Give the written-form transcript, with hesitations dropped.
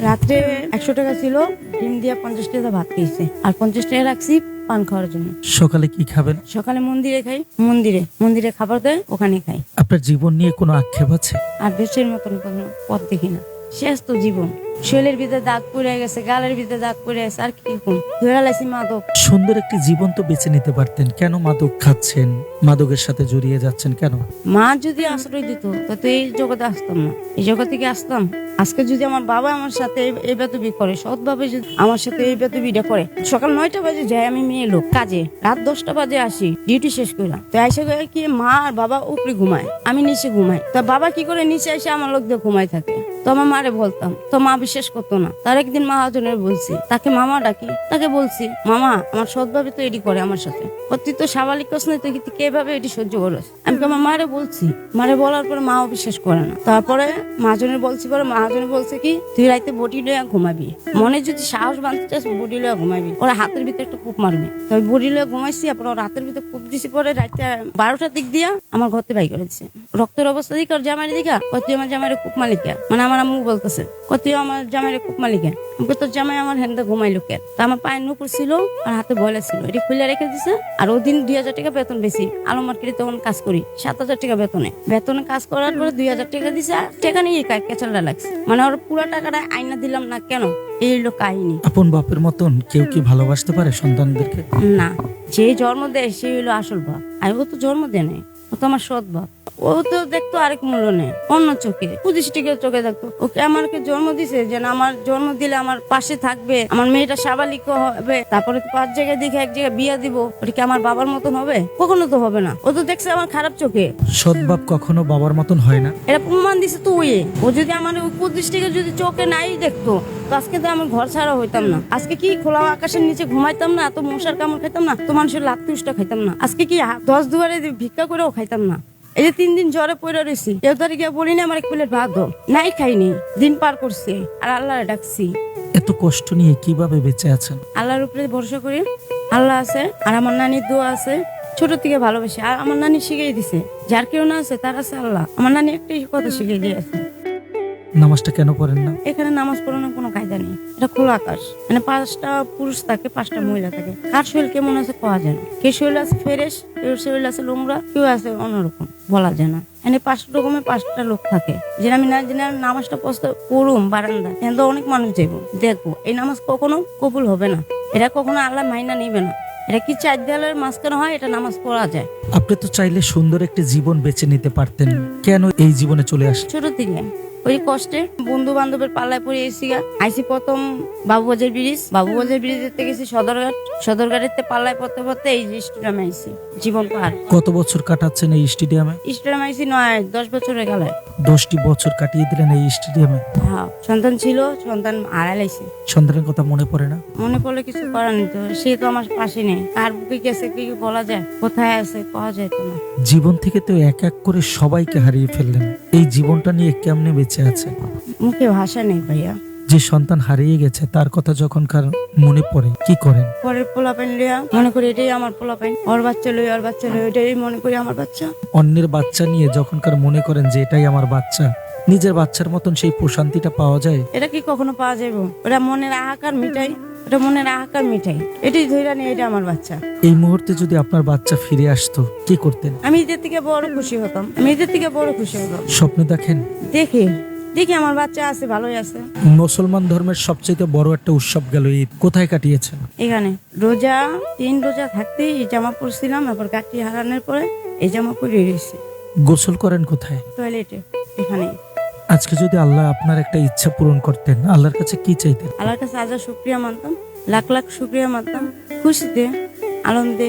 রাত্রে 100 টাকা ছিল, ডিম দিয়ে 50 টাকা ভাত খেয়েছে, আর 50 টাকা রাখছি পান খাওয়ার জন্য। সকালে কি খাবেন? সকালে মন্দিরে খাই, মন্দিরে খাবার দেয়, ওখানে খাই। আপনার জীবন নিয়ে কোনো আক্ষেপ আছে? আর দেশের মতন কোনো পথ দেখি না। শেষ তো জীবন, শরীরের ভিতরে দাগ পড়ে গেছে, গালের ভিতরে দাগ পড়ে গেছে, আর কি কম ধরে লাইছি মাদক। সুন্দর একটি জীবন তো বেছে নিতে পারতেন, কেন মাদক খাচ্ছেন, মাদকের সাথে জড়িয়ে যাচ্ছেন কেন? মা যদি আশ্রয় দিত তো এই জগতে আসতাম না, এই জগতে কি আসতাম? আজকে যদি আমার বাবা আমার সাথে এই বেতবি করে, সৎভাবে যদি আমার সাথে এই বেতবিটা করে, সকাল 9টা বাজে যাই আমি মেয়ে লোক কাজে, রাত 10টা বাজে আসি ডিউটি শেষ করলাম, তো এসে কি মা আর বাবা উপরে ঘুমায়, আমি নিচে ঘুমাই, তা বাবা কি করে নিচে এসে আমার লোক দিয়ে ঘুমাই থাকে। তো আমার মারে বলতাম, তো মা বিশ্বাস করতো না। তার একদিন মহাজনের বলছি, তাকে মামা ডাকি, তাকে বলছি, মামা আমার সৎভাবে তো এটি করে আমার সাথে, তুই তো স্বাভাবিক কস নাই, তুই কিভাবে এটি সহ্য করস? আমি আমার মারে বলছি, মারে বলার পরে মাও বিশ্বাস করে না। তারপরে মহাজনের বলছি, পরে মহাজনের বলছে কি, তুই রাইতে বটি লইয়া ঘুমাবি, মনে যদি সাহস বাঁধতে চাস বটি লইয়া ঘুমাবি, ওরা হাতের ভিতরে একটা কূপ মারবি। তো বটি লইয়া ঘুমাইছি, ওর হাতের ভিতরে কূপ দিছি, পরে রাইতে 12টার দিক দিয়া আমার ঘরতে বাই করেছে। রক্তের অবস্থা দিকে ওর জামাইয়ের দিকা, তুই আমার জামাইয়ের কূপ মালিকা, মানে আমার আম্মু বলতেছে, তুই আমার জামাইয়ের কূপ মালিকা, আমাকে তোর জামাই আমার হ্যান্ডে ঘুমাইলো কেন? তা আমার পায়ের নুপুর ছিল আর হাতে বয়লা ছিল, এটি খুলে রেখে দিছে। আর ওদিন 2000 টাকা বেতন বেশি, আলম মার্কেটে তখন কাজ করি, 7000 টাকা বেতনে কাজ করার পরে 2000 টাকা দিছে, আর টাকা নিয়ে কেচালটা লাগছে, মানে ওর পুরো টাকাটা আইনা দিলাম না কেন, এই হলো কাহিনী। আপন বাপের মতন কেউ কি ভালোবাসতে পারে সন্তানদেরকে? না, যে জন্ম দেয় সেই হলো আসল বাপ, আর ও তো জন্ম দেয় নাই, ও তো আমার সৎ বাপ। ও তো দেখতো আরেক মূল্য নেই, অন্য চোখে 25 টাকা চোখে দেখতো। ওকে আমাকে জন্ম দিছে যে না, আমার জন্ম দিলে আমার পাশে থাকবে, আমার মেয়েটা সাবালিক হবে, তারপরে 5 জায়গায় দেখে 1 জায়গায় বিয়া দিব, ওটা কি আমার বাবার মতন হবে? কখনো তো হবে না। ও তো দেখছে আমার খারাপ চোখে। সৎ বাপ কখনো বাবার মতন হয় না, এটা প্রমাণ দিছে তো। ও যদি আমার 25 টাকা যদি চোখে নাই দেখতো, তো আজকে তো আমি ঘর ছাড়া হইতাম না। আজকে কি খোলা আকাশের নিচে ঘুমাইতাম না, এত মশার কামড় খাইতাম না, তো মানুষের লাত্তি উষ্টা খাইতাম না। আজকে কি 10 দুয়ারে ভিক্ষা করেও খাইতাম না। এই যে 3 দিন জ্বরে পড়ে রয়েছি, কেউ তার গিয়ে বলি না আমার 1 প্লেট ভাত দাও, নাই খাইনি, দিন পার করছি, আর আল্লাহ ডাকছি। এত কষ্ট নিয়ে কিভাবে বেঁচে আছেন? আল্লাহর উপরে ভরসা করি, আল্লাহ আছে, আর আমার নানির দোয়া আছে, ছোট থেকে ভালোবাসি। আর আমার নানি শিখিয়ে দিছে, যার কেউ না আছে তার আছে আল্লাহ। আমার নানি একটাই কথা শিখিয়ে দিয়েছে। নামাজটা কেন পড়েন না? এখানে নামাজ পড়ানোর কোনো কায়দা নেই, এটা খোলা আকাশ, মানে 5টা পুরুষ থাকে, 5টা মহিলা থাকে, কার শরীর কেমন আছে কোয়া যায় না। কেউ শরীর আছে ফ্রেশ, কেউ শরীর আছে নোংরা, কেউ আছে অন্যরকম, বলা যায় না। এখানে 5 রকমের 5টা লোক থাকে, যে আমি না জেনে নামাজটা পড়ুম বারান্দা, এখানে তো অনেক মানুষ যাইবো, দেখবো এই নামাজ কখনো কবুল হবে না, এটা কখনো আল্লাহ মাইনা নিবে না। এটা কি 4 দেয়ালের মাঝখানে হয়, এটা নামাজ পড়া যায়। আপনি তো চাইলে সুন্দর একটি জীবন বেছে নিতে পারতেন, কেন এই জীবনে চলে আসছেন? ছোট থেকে ওই কষ্টে বন্ধু বান্ধবের পাল্লায় পড়ে আইসি প্রথম বাবুবাজার ব্রিজের থেকে গেছি সদরঘাটের পাল্লায় পড়তে পড়তে এই স্টেডিয়ামে আইসি। জীবন পার। কত বছর কাটাচ্ছেন এই স্টেডিয়ামে? স্টেডিয়ামে আইসি 10 বছরের গেলায়। 10টি বছর কাটিয়ে দিলেন এই স্টেডিয়ামে। হ্যাঁ, সন্তান ছিল, সন্তান হারাইছে। সন্তানের কথা মনে পড়ে না? মনে পড়লে কিছু করার নেই তো, সে তো আমার পাশে নেই, কার বুকে গেছে কি বলা যায়, কোথায় আছে পাওয়া যায় তো না। জীবন থেকে তো এক এক করে সবাইকে হারিয়ে ফেললেন, এই জীবনটা নিয়ে কেমনে বেঁচে আছে? মুখে ভাষা নেই ভাইয়া। যে সন্তান হারিয়ে গেছে তার কথা যখন কার মনে পড়ে কি করেন? পরের পোলাপাইন লইয়া মনে করি এটাই আমার পোলাপাইন, ওর বাচ্চা লই এটাই মনে করি আমার বাচ্চা। অন্যের বাচ্চা নিয়ে যখন কার মনে করেন যে এটাই আমার বাচ্চা, নিজের বাচ্চার মতন সেই প্রশান্তিটা পাওয়া যায়? এটা কি কখনো পাওয়া যাবে? ওটা মনের হাহাকার মিটাই, এটাই ধইরা নিয়ে এটা আমার বাচ্চা। এই মুহূর্তে যদি আপনার বাচ্চা ফিরে আসতো কি করতেন? আমি এদের থেকে বড় খুশি হতাম। স্বপ্ন দেখেন? দেখি আমার বাচ্চা আছে, ভালোই আছে। মুসলমান ধর্মের সবচেয়ে বড় একটা উৎসব গেল ঈদ, কোথায় কাটিয়েছেন? এখানে 3 রোজা থাকতেই এই জামা পরছিলাম, তারপর গাঠি হারানোর পরে এই জামা পরে রয়েছে। গোসল করেন কোথায়? টয়লেটে। এখানে আজকে যদি আল্লাহ আপনার একটা ইচ্ছা পূরণ করতেন, আল্লাহর কাছে কি চাইতেন? আল্লাহর কাছে হাজার শুকরিয়া মানতাম, লাখ লাখ শুকরিয়া মানতাম, খুশিতে আনন্দে